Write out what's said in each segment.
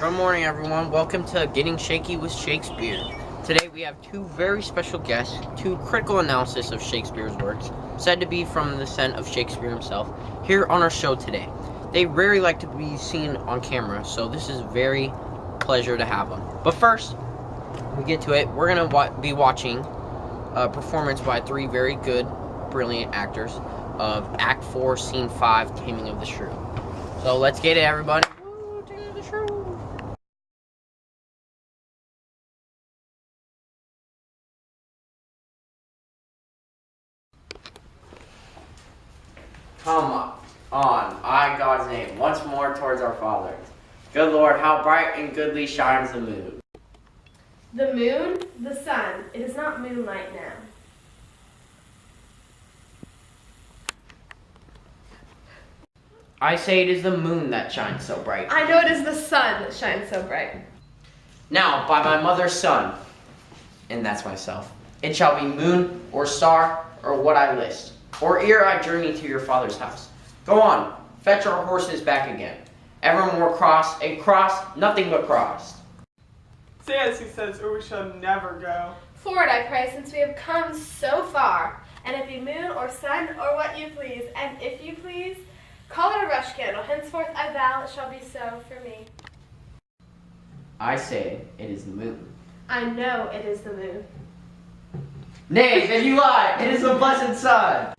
Good morning, everyone. Welcome to Getting Shaky with Shakespeare. Today we have two very special guests, two critical analysis of Shakespeare's works, said to be from the scent of Shakespeare himself, here on our show today. They rarely like to be seen on camera, so this is a very pleasure to have them. But first, we get to it, we're going to be watching a performance by three very good, brilliant actors of Act 4, Scene 5, Taming of the Shrew. So let's get it, everybody. Woo, Taming of the Shrew. Come on, I, God's name, once more towards our Father. Good Lord, how bright and goodly shines the moon. The moon, the sun, it is not moonlight now. I say it is the moon that shines so bright. I know it is the sun that shines so bright. Now, by my mother's son, and that's myself, it shall be moon or star or what I list, or ere I journey to your father's house. Go on, fetch our horses back again. Evermore cross, a cross, nothing but cross. Say as he says, or we shall never go. Forward, I pray, since we have come so far, and it be moon or sun or what you please, and if you please, call it a rush candle. Henceforth I vow it shall be so for me. I say it is the moon. I know it is the moon. Nay, then you lie. It is the blessed sun.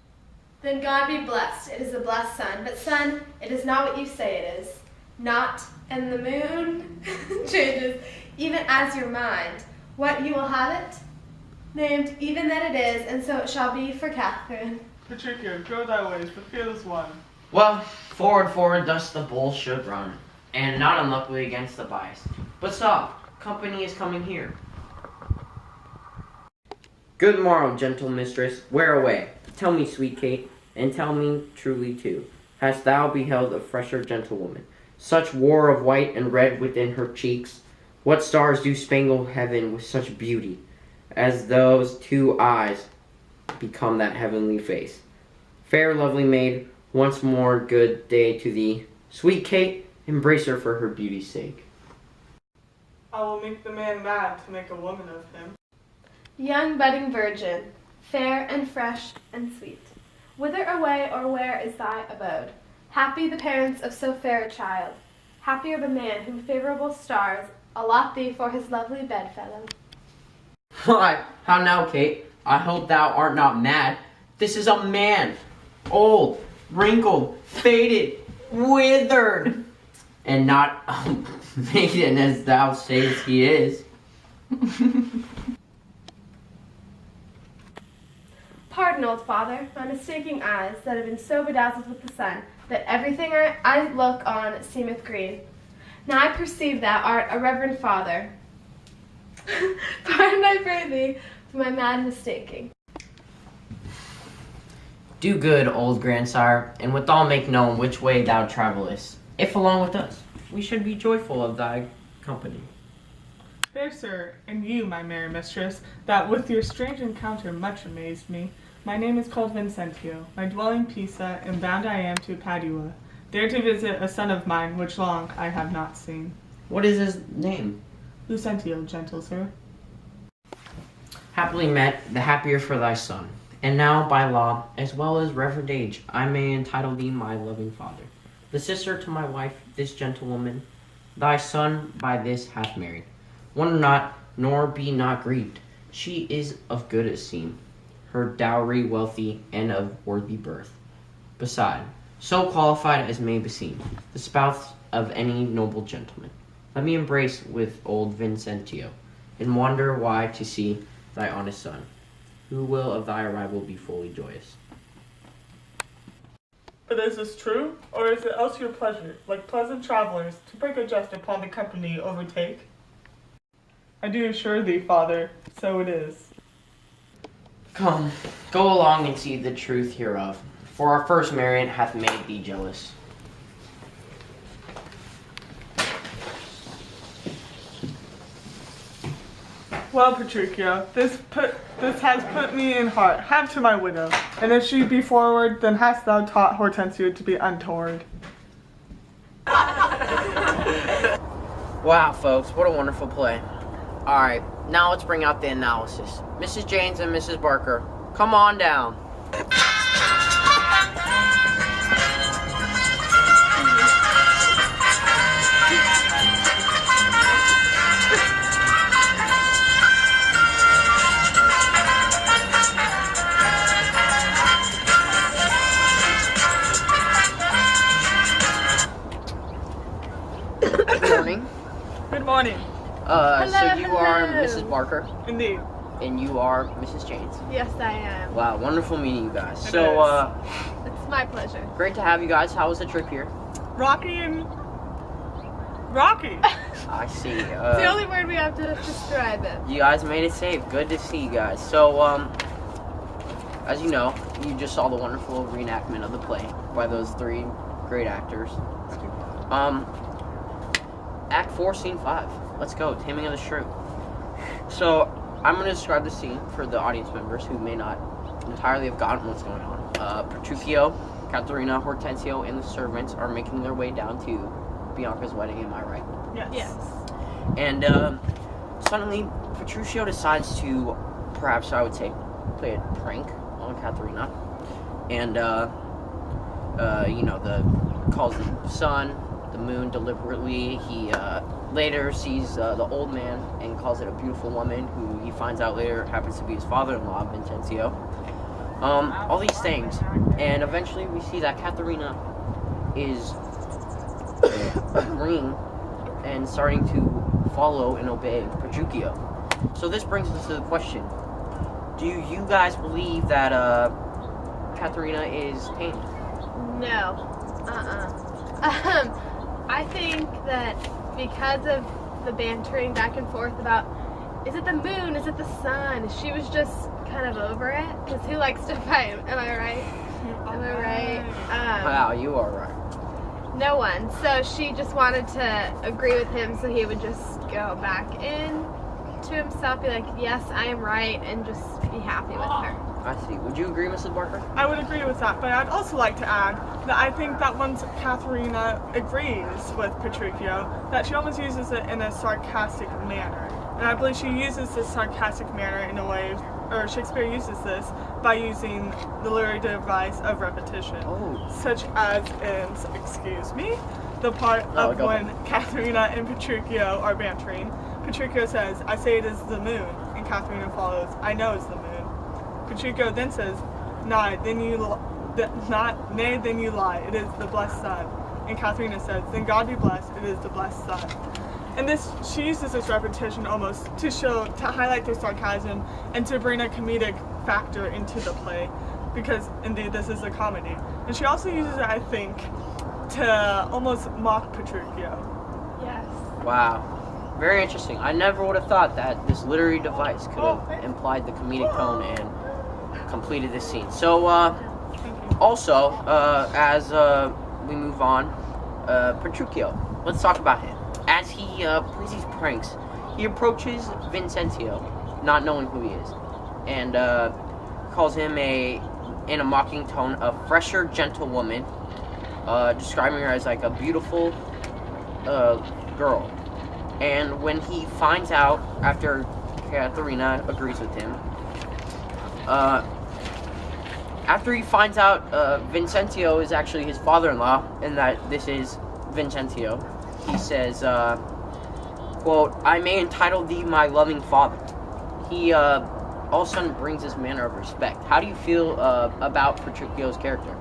Then God be blessed. It is the blessed sun. But sun, it is not what you say it is. Not, and the moon changes, even as your mind. What you will have it, named even that it is, and so it shall be for Catherine. Patricia, go thy ways, the fearless one. Well, forward, thus the bull should run, and not unluckily against the bias. But stop, company is coming here. Good morrow, gentle mistress, where away? Tell me, sweet Kate, and tell me truly too, hast thou beheld a fresher gentlewoman, such war of white and red within her cheeks? What stars do spangle heaven with such beauty, as those two eyes become that heavenly face? Fair lovely maid, once more good day to thee. Sweet Kate, embrace her for her beauty's sake. I will make the man mad to make a woman of him. Young budding virgin, fair and fresh and sweet, whither away or where is thy abode? Happy the parents of so fair a child, happier the man whom favorable stars allot thee for his lovely bedfellow. Why, how now, Kate? I hope thou art not mad. This is a man, old, wrinkled, faded, withered, and not a maiden as thou sayest he is. Pardon, old father, my mistaking eyes that have been so bedazzled with the sun, that everything I look on seemeth green. Now I perceive thou art a reverend father. Pardon, I pray thee, for my mad mistaking. Do good, old grandsire, and withal make known which way thou travellest, if along with us we should be joyful of thy company. Fair sir, and you, my merry mistress, that with your strange encounter much amazed me. My name is called Vincentio, my dwelling Pisa, and bound I am to Padua, there to visit a son of mine, which long I have not seen. What is his name? Lucentio, gentle sir. Happily met, the happier for thy son. And now, by law, as well as reverend age, I may entitle thee my loving father. The sister to my wife, this gentlewoman, thy son by this hath married. Wonder not, nor be not grieved. She is of good esteem, her dowry wealthy, and of worthy birth. Beside, so qualified as may beseem, the spouse of any noble gentleman. Let me embrace with old Vincentio, and wonder why to see thy honest son, who will of thy arrival be fully joyous. But is this true, or is it else your pleasure, like pleasant travelers, to break a jest upon the company you overtake? I do assure thee, father, so it is. Come, go along and see the truth hereof, for our first marriage hath made thee jealous. Well, Patricia, this has put me in heart. Have to my widow, and if she be forward, then hast thou taught Hortensio to be untoward. Wow, folks, what a wonderful play. Alright, now let's bring out the analysis. Mrs. James and Mrs. Barker, come on down. Good morning. Good morning. So you are Mrs. Barker, Indeed. and you are Mrs. James. Yes, I am. Wow, wonderful meeting you guys. It So, It's my pleasure. great to have you guys. How was the trip here? Rocky and Rocky. I see. It's the only word we have to describe it. You guys made it safe. Good to see you guys. So, as you know, you just saw the wonderful reenactment of the play by those three great actors. Act 4, Scene 5. Let's go. Taming of the Shrew. So, I'm going to describe the scene for the audience members who may not entirely have gotten what's going on. Petruchio, Katharina, Hortensio, and the servants are making their way down to Bianca's wedding. Am I right? Yes. And suddenly, Petruchio decides to, perhaps I would say, play a prank on Katharina, and calls the sun, the moon deliberately. He later sees the old man and calls it a beautiful woman, who he finds out later happens to be his father-in-law, Vincenzo. All these things, and eventually we see that Katharina is agreeing and starting to follow and obey Petruchio. So this brings us to the question: do you guys believe that Katharina is tamed? No. I think that because of the bantering back and forth about, is it the moon, is it the sun, she was just kind of over it. Because who likes to fight? Am I right? Am I right? Wow, you are right. No one. So she just wanted to agree with him so he would just go back in to himself, be like, yes, I am right, and just be happy with her. I see. Would you agree, Mrs. Barker? I would agree with that, but I'd also like to add that I think that once Katharina agrees with Petruchio, that she almost uses it in a sarcastic manner. And I believe she uses this sarcastic manner in a way, or Shakespeare uses this by using the literary device of repetition. Oh. Such as in, excuse me, the part of when Katharina and Petruchio are bantering. Petruchio says, I say it is the moon, and Katharina follows, I know it's the moon. Petruchio then says, nay, then you lie, it is the blessed sun. And Katharina says, then God be blessed, it is the blessed sun. And she uses this repetition almost to highlight the sarcasm and to bring a comedic factor into the play, because indeed this is a comedy. And she also uses it, I think, to almost mock Petruchio. Yes. Wow. Very interesting. I never would have thought that this literary device could have implied the comedic tone and completed this scene. So, also, as we move on, Petruchio, let's talk about him. As he plays these pranks, he approaches Vincenzo, not knowing who he is, and calls him in a mocking tone, a fresher gentlewoman, describing her as like a beautiful girl. And when he finds out, after Katharina agrees with him, after he finds out Vincenzo is actually his father-in-law, and that this is Vincenzo, he says, quote, I may entitle thee my loving father. He all of a sudden brings this manner of respect. How do you feel about Petruchio's character?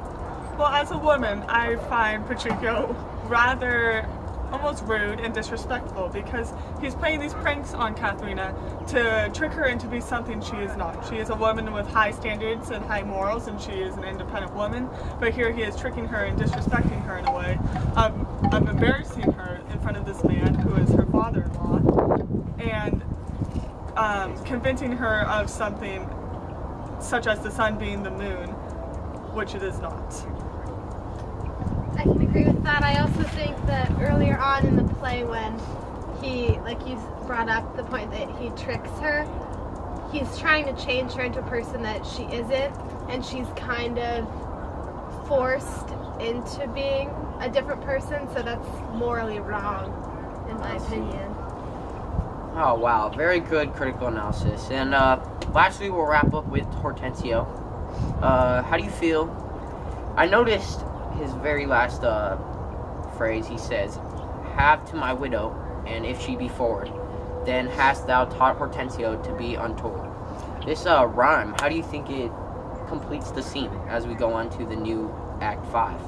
Well, as a woman, I find Petruchio rather almost rude and disrespectful, because he's playing these pranks on Katharina to trick her into be something she is not. She is a woman with high standards and high morals, and she is an independent woman, but here he is tricking her and disrespecting her in a way of embarrassing her in front of this man who is her father-in-law, and convincing her of something such as the sun being the moon, which it is not. I can agree with that. I also think that earlier on in the play, when he, like you brought up the point that he tricks her, he's trying to change her into a person that she isn't, and she's kind of forced into being a different person, so that's morally wrong. in my opinion. Oh wow, very good critical analysis. And lastly, we'll wrap up with Hortensio. How do you feel? I noticed his very last phrase. He says, "Have to my widow, and if she be forward, then hast thou taught Hortensio to be untoward." This rhyme, how do you think it completes the scene as we go on to the new Act 5?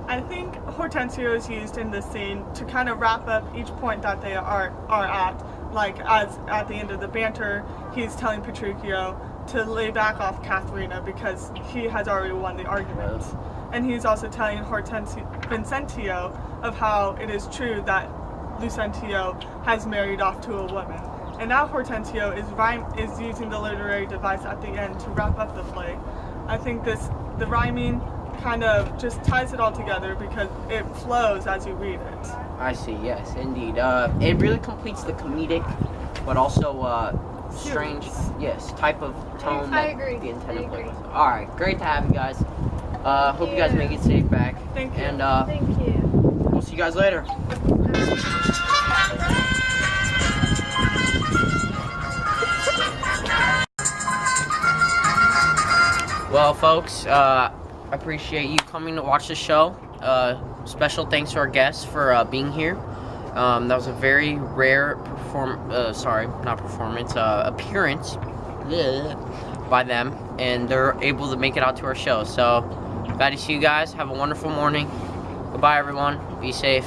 I think Hortensio is used in this scene to kind of wrap up each point that they are at. Like, as at the end of the banter, he's telling Petruchio to lay back off Katharina because he has already won the argument. And he's also telling Vincentio of how it is true that Lucentio has married off to a woman. And now Hortensio is using the literary device at the end to wrap up the play. I think the rhyming kind of just ties it all together because it flows as you read it. I see, yes, indeed. It really completes the comedic, but also strange, yes, type of tone I that agree. the intended I play agree. was. Alright, great to have you guys. Hope you guys make it safe back. Thank you. And Thank you. we'll see you guys later. Well, folks, I appreciate you coming to watch the show. Special thanks to our guests for being here. That was a very rare appearance by them, and they're able to make it out to our show. So, glad to see you guys. Have a wonderful morning. Goodbye, everyone. Be safe.